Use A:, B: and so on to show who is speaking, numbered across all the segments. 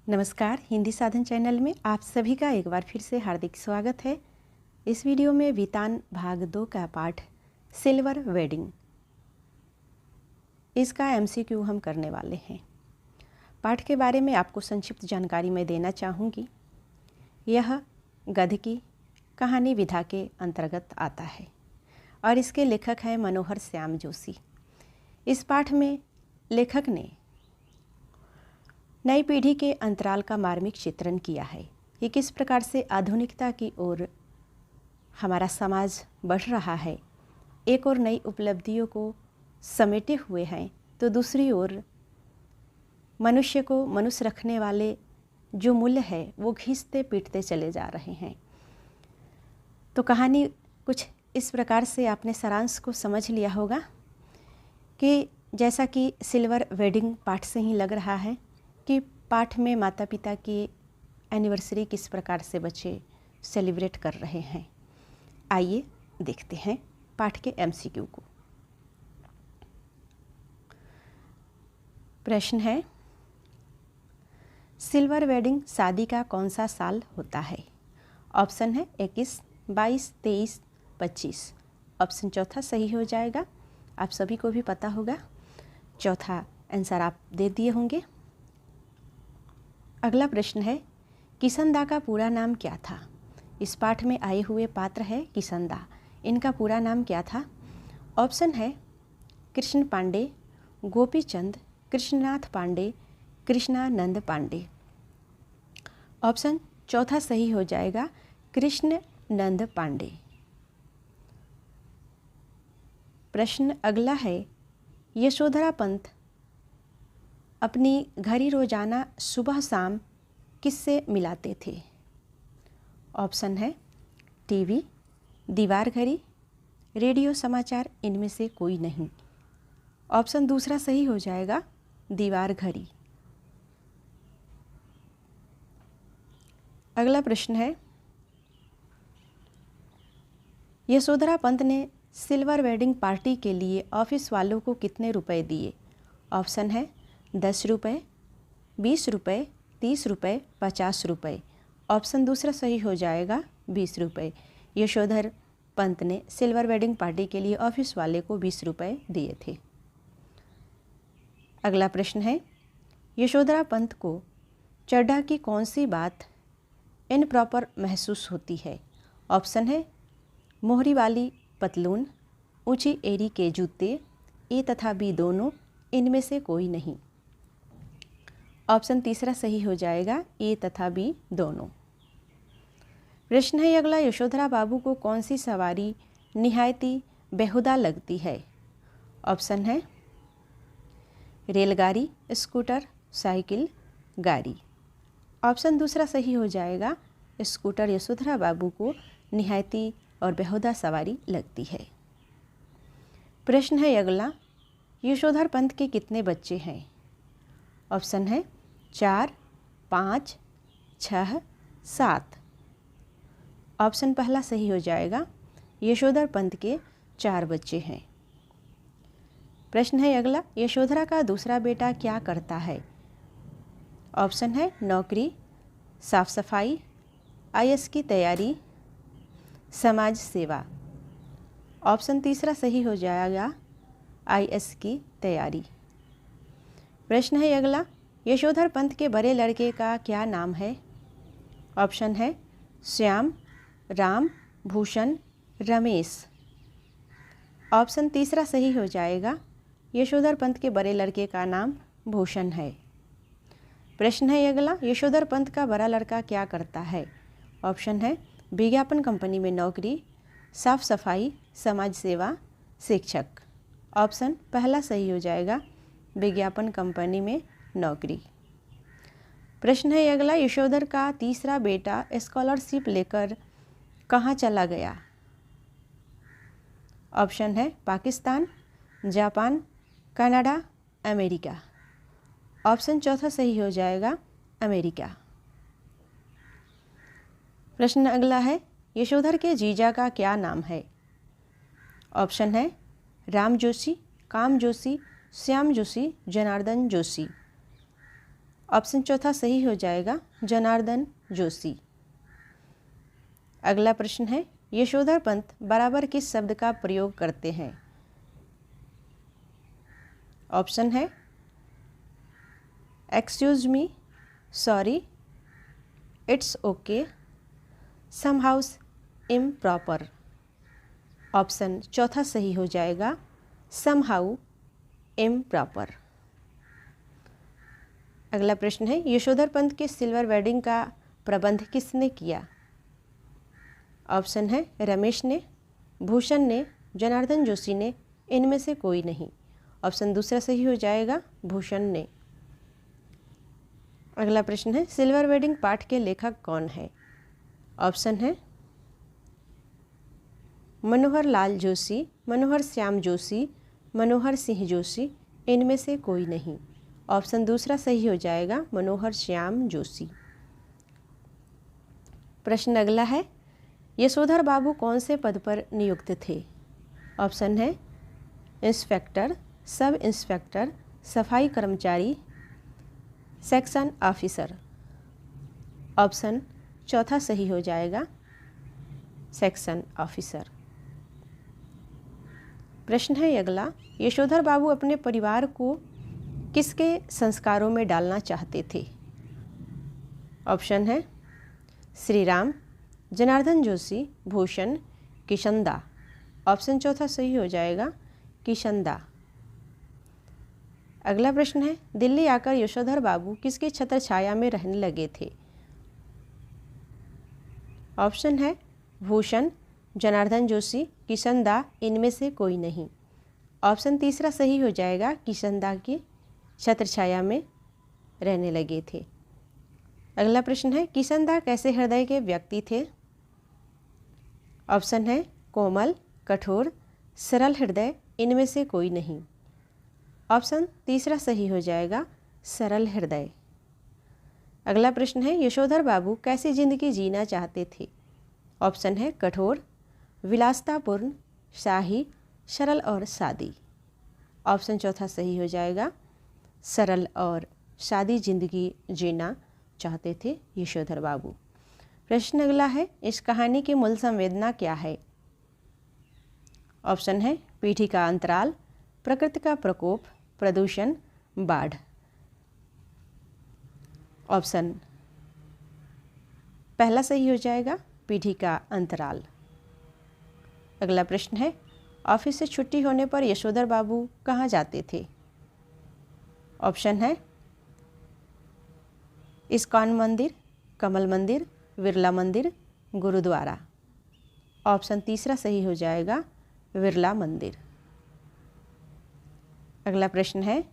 A: नमस्कार, हिंदी साधन चैनल में आप सभी का एक बार फिर से हार्दिक स्वागत है। इस वीडियो में वितान भाग 2 का पाठ सिल्वर वेडिंग, इसका एमसीक्यू हम करने वाले हैं। पाठ के बारे में आपको संक्षिप्त जानकारी मैं देना चाहूँगी। यह गद्य की कहानी विधा के अंतर्गत आता है और इसके लेखक हैं मनोहर श्याम जोशी। इस पाठ में लेखक ने नई पीढ़ी के अंतराल का मार्मिक चित्रण किया है कि किस प्रकार से आधुनिकता की ओर हमारा समाज बढ़ रहा है। एक और नई उपलब्धियों को समेटे हुए हैं तो दूसरी ओर मनुष्य को मनुष्य रखने वाले जो मूल्य है वो घिसते पीटते चले जा रहे हैं। तो कहानी कुछ इस प्रकार से आपने सारांश को समझ लिया होगा कि जैसा कि सिल्वर वेडिंग पाठ से ही लग रहा है कि पाठ में माता पिता की एनिवर्सरी किस प्रकार से बच्चे सेलिब्रेट कर रहे हैं। आइए देखते हैं पाठ के एमसीक्यू को। प्रश्न है, सिल्वर वेडिंग शादी का कौन सा साल होता है? ऑप्शन है 21, 22, 23, 25। ऑप्शन चौथा सही हो जाएगा। आप सभी को भी पता होगा, चौथा आंसर आप दे दिए होंगे। अगला प्रश्न है, किसनदा का पूरा नाम क्या था? इस पाठ में आए हुए पात्र है किसनदा। इनका पूरा नाम क्या था? ऑप्शन है कृष्ण पांडे, गोपीचंद, कृष्णनाथ पांडे, कृष्णानंद पांडे। ऑप्शन चौथा सही हो जाएगा, कृष्णनंद पांडे। प्रश्न अगला है, यशोधरा पंत अपनी घड़ी रोजाना सुबह शाम किससे मिलाते थे? ऑप्शन है टीवी, दीवार घड़ी, रेडियो समाचार, इनमें से कोई नहीं। ऑप्शन दूसरा सही हो जाएगा, दीवार घड़ी। अगला प्रश्न है, यशोधरा पंत ने सिल्वर वेडिंग पार्टी के लिए ऑफिस वालों को कितने रुपए दिए? ऑप्शन है 10 रुपये, 20 रुपये, 30 रुपये, 50 रुपये। ऑप्शन दूसरा सही हो जाएगा, 20 रुपये। यशोधर पंत ने सिल्वर वेडिंग पार्टी के लिए ऑफिस वाले को 20 रुपये दिए थे। अगला प्रश्न है, यशोधरा पंत को चड्ढा की कौन सी बात इनप्रॉपर महसूस होती है? ऑप्शन है मोहरी वाली पतलून, ऊंची एड़ी के जूते, ए तथा बी दोनों, इनमें से कोई नहीं। ऑप्शन तीसरा सही हो जाएगा, ए तथा बी दोनों। प्रश्न है अगला, यशोधरा बाबू को कौन सी सवारी निहायती बेहुदा लगती है? ऑप्शन है रेलगाड़ी, स्कूटर, साइकिल, गाड़ी। ऑप्शन दूसरा सही हो जाएगा, स्कूटर यशोधरा बाबू को निहायती और बेहुदा सवारी लगती है। प्रश्न है अगला, यशोधर पंत के कितने बच्चे हैं? ऑप्शन है 4, 5, 6, 7। ऑप्शन पहला सही हो जाएगा, यशोधर पंत के 4 बच्चे हैं। प्रश्न है अगला, यशोधरा का दूसरा बेटा क्या करता है? ऑप्शन है नौकरी, साफ सफाई, आईएएस की तैयारी, समाज सेवा। ऑप्शन तीसरा सही हो जाएगा, आईएएस की तैयारी। प्रश्न है अगला, यशोधर पंत के बड़े लड़के का क्या नाम है? ऑप्शन है श्याम, राम, भूषण, रमेश। ऑप्शन तीसरा सही हो जाएगा, यशोधर पंत के बड़े लड़के का नाम भूषण है। प्रश्न है अगला, यशोधर पंत का बड़ा लड़का क्या करता है? ऑप्शन है विज्ञापन कंपनी में नौकरी, साफ सफाई, समाज सेवा, शिक्षक। ऑप्शन पहला सही हो जाएगा, विज्ञापन कंपनी में नौकरी। प्रश्न है अगला, यशोधर का तीसरा बेटा स्कॉलरशिप लेकर कहाँ चला गया? ऑप्शन है Pakistan, Japan, Canada, America. Option चौथा सही हो जाएगा, अमेरिका। प्रश्न अगला है, यशोधर के जीजा का क्या नाम है? ऑप्शन है राम जोशी, काम जोशी, श्याम जोशी, जनार्दन जोशी। ऑप्शन चौथा सही हो जाएगा, जनार्दन जोशी। अगला प्रश्न है, यशोधर पंत बराबर किस शब्द का प्रयोग करते हैं? ऑप्शन है excuse me, sorry, it's okay, somehow improper. Option चौथा सही हो जाएगा, समहाउ इम्प्रॉपर। अगला प्रश्न है, यशोधर पंत के सिल्वर वेडिंग का प्रबंध किसने किया? ऑप्शन है रमेश ने, भूषण ने, जनार्दन जोशी ने, इनमें से कोई नहीं। ऑप्शन दूसरा सही हो जाएगा, भूषण ने। अगला प्रश्न है, सिल्वर वेडिंग पाठ के लेखक कौन है? ऑप्शन है मनोहर लाल जोशी, मनोहर श्याम जोशी, मनोहर सिंह जोशी, इनमें से कोई नहीं। ऑप्शन दूसरा सही हो जाएगा, मनोहर श्याम जोशी। प्रश्न अगला है, यशोधर बाबू कौन से पद पर नियुक्त थे? ऑप्शन है इंस्पेक्टर, सब इंस्पेक्टर, सफाई कर्मचारी, सेक्शन ऑफिसर। ऑप्शन चौथा सही हो जाएगा, सेक्शन ऑफिसर। प्रश्न है अगला, यशोधर बाबू अपने परिवार को किसके संस्कारों में डालना चाहते थे? ऑप्शन है श्री राम, जनार्दन जोशी, भूषण, किशनदा। ऑप्शन चौथा सही हो जाएगा, किशनदा। अगला प्रश्न है, दिल्ली आकर यशोधर बाबू किसकी छत्र छाया में रहने लगे थे? ऑप्शन है भूषण, जनार्दन जोशी, किशनदा, इनमें से कोई नहीं। ऑप्शन तीसरा सही हो जाएगा, किशनदा की छत्र छाया में रहने लगे थे। अगला प्रश्न है, किशनदा कैसे हृदय के व्यक्ति थे? ऑप्शन है कोमल, कठोर, सरल हृदय, इनमें से कोई नहीं। ऑप्शन तीसरा सही हो जाएगा, सरल हृदय। अगला प्रश्न है, यशोधर बाबू कैसी जिंदगी जीना चाहते थे? ऑप्शन है कठोर, विलासतापूर्ण, शाही, सरल और सादी। ऑप्शन चौथा सही हो जाएगा, सरल और सादी जिंदगी जीना चाहते थे यशोधर बाबू। प्रश्न अगला है, इस कहानी की मूल संवेदना क्या है? ऑप्शन है पीढ़ी का अंतराल, प्रकृति का प्रकोप, प्रदूषण, बाढ़। ऑप्शन पहला सही हो जाएगा, पीढ़ी का अंतराल। अगला प्रश्न है, ऑफिस से छुट्टी होने पर यशोधर बाबू कहाँ जाते थे? ऑप्शन है इस्कॉन मंदिर, कमल मंदिर, विरला मंदिर, गुरुद्वारा। ऑप्शन तीसरा सही हो जाएगा, विरला मंदिर। अगला प्रश्न है,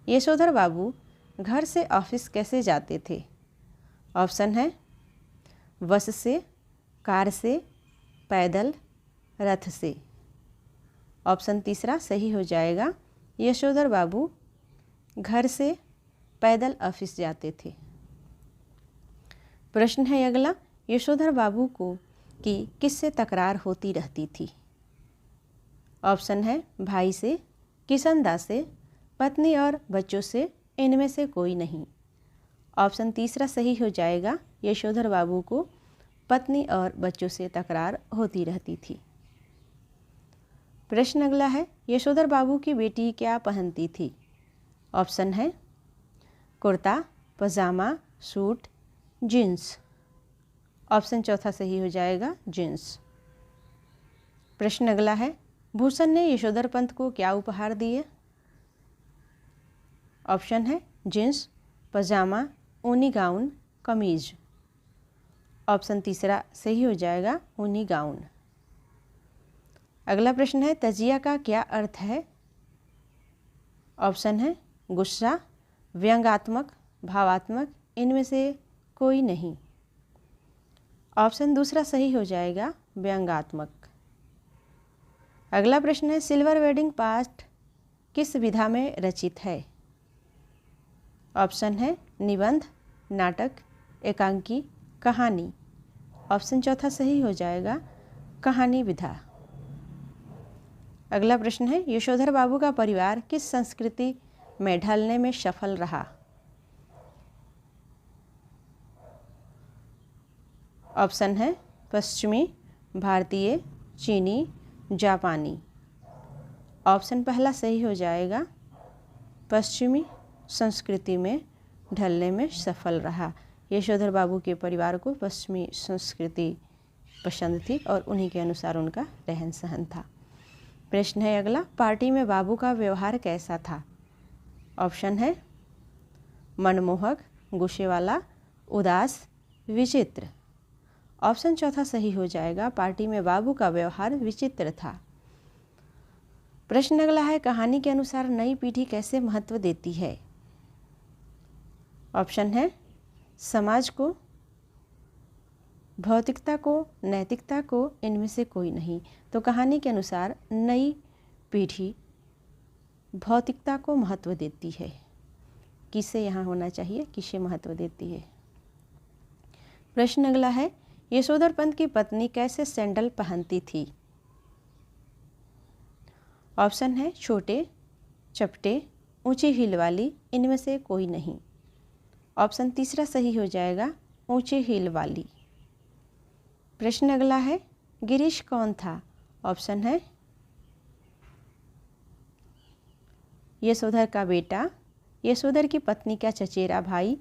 A: यशोधर बाबू घर से ऑफिस कैसे जाते थे? ऑप्शन है बस से, कार से, पैदल, रथ से। ऑप्शन तीसरा सही हो जाएगा, यशोधर बाबू घर से पैदल ऑफिस जाते थे। प्रश्न है अगला, यशोधर बाबू को की किससे तकरार होती रहती थी? ऑप्शन है भाई से, किशनदा से, पत्नी और बच्चों से, इनमें से कोई नहीं। ऑप्शन तीसरा सही हो जाएगा, यशोधर बाबू को पत्नी और बच्चों से तकरार होती रहती थी। प्रश्न अगला है, यशोधर बाबू की बेटी क्या पहनती थी? ऑप्शन है कुर्ता, पजामा, सूट, जीन्स। ऑप्शन चौथा सही हो जाएगा, जीन्स। प्रश्न अगला है, भूषण ने यशोधर पंत को क्या उपहार दिए? ऑप्शन है जीन्स, पजामा, ऊनी गाउन, कमीज। ऑप्शन तीसरा सही हो जाएगा, ऊनी गाउन। अगला प्रश्न है, तजिया का क्या अर्थ है? ऑप्शन है गुस्सा, व्यंग्यात्मक, भावात्मक, इनमें से कोई नहीं। ऑप्शन दूसरा सही हो जाएगा, व्यंग्यात्मक। अगला प्रश्न है, सिल्वर वेडिंग पाठ किस विधा में रचित है? ऑप्शन है निबंध, नाटक, एकांकी, कहानी। ऑप्शन चौथा सही हो जाएगा, कहानी विधा। अगला प्रश्न है, यशोधर बाबू का परिवार किस संस्कृति में ढलने में सफल रहा? ऑप्शन है पश्चिमी, भारतीय, चीनी, जापानी। ऑप्शन पहला सही हो जाएगा, पश्चिमी संस्कृति में ढलने में सफल रहा। यशोधर बाबू के परिवार को पश्चिमी संस्कृति पसंद थी और उन्हीं के अनुसार उनका रहन सहन था। प्रश्न है अगला, पार्टी में बाबू का व्यवहार कैसा था? ऑप्शन है मनमोहक, गुस्से वाला, उदास, विचित्र। ऑप्शन चौथा सही हो जाएगा, पार्टी में बाबू का व्यवहार विचित्र था। प्रश्न अगला है, कहानी के अनुसार नई पीढ़ी कैसे महत्व देती है? ऑप्शन है समाज को, भौतिकता को, नैतिकता को, इनमें से कोई नहीं। तो कहानी के अनुसार नई पीढ़ी भौतिकता को महत्व देती है। किसे यहाँ होना चाहिए, किसे महत्व देती है? प्रश्न अगला है, यशोधर पंत की पत्नी कैसे सैंडल पहनती थी? ऑप्शन है छोटे, चपटे, ऊंची हील वाली, इनमें से कोई नहीं। ऑप्शन तीसरा सही हो जाएगा, ऊंची हील वाली। प्रश्न अगला है, गिरीश कौन था? ऑप्शन है यशोधर का बेटा, यशोधर की पत्नी का चचेरा भाई,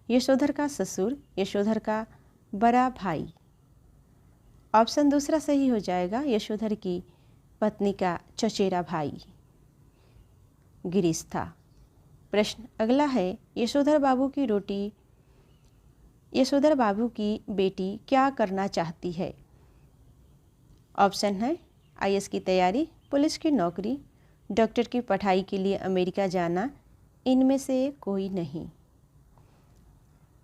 A: यशोधर का ससुर, यशोधर का बड़ा भाई। ऑप्शन दूसरा सही हो जाएगा, यशोधर की पत्नी का चचेरा भाई गिरीश था। प्रश्न अगला है, यशोधर बाबू की बेटी क्या करना चाहती है? ऑप्शन है आईएएस की तैयारी, पुलिस की नौकरी, डॉक्टर की पढ़ाई के लिए अमेरिका जाना, इनमें से कोई नहीं।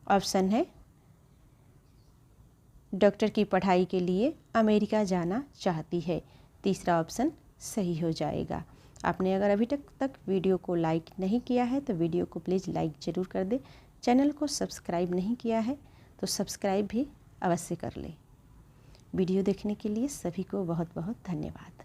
A: ऑप्शन है डॉक्टर की पढ़ाई के लिए अमेरिका जाना चाहती है। तीसरा ऑप्शन सही हो जाएगा। आपने अगर अभी तक वीडियो को लाइक नहीं किया है तो वीडियो को प्लीज़ लाइक ज़रूर कर दे। चैनल को सब्सक्राइब नहीं किया है तो सब्सक्राइब भी अवश्य कर लें। वीडियो देखने के लिए सभी को बहुत बहुत धन्यवाद।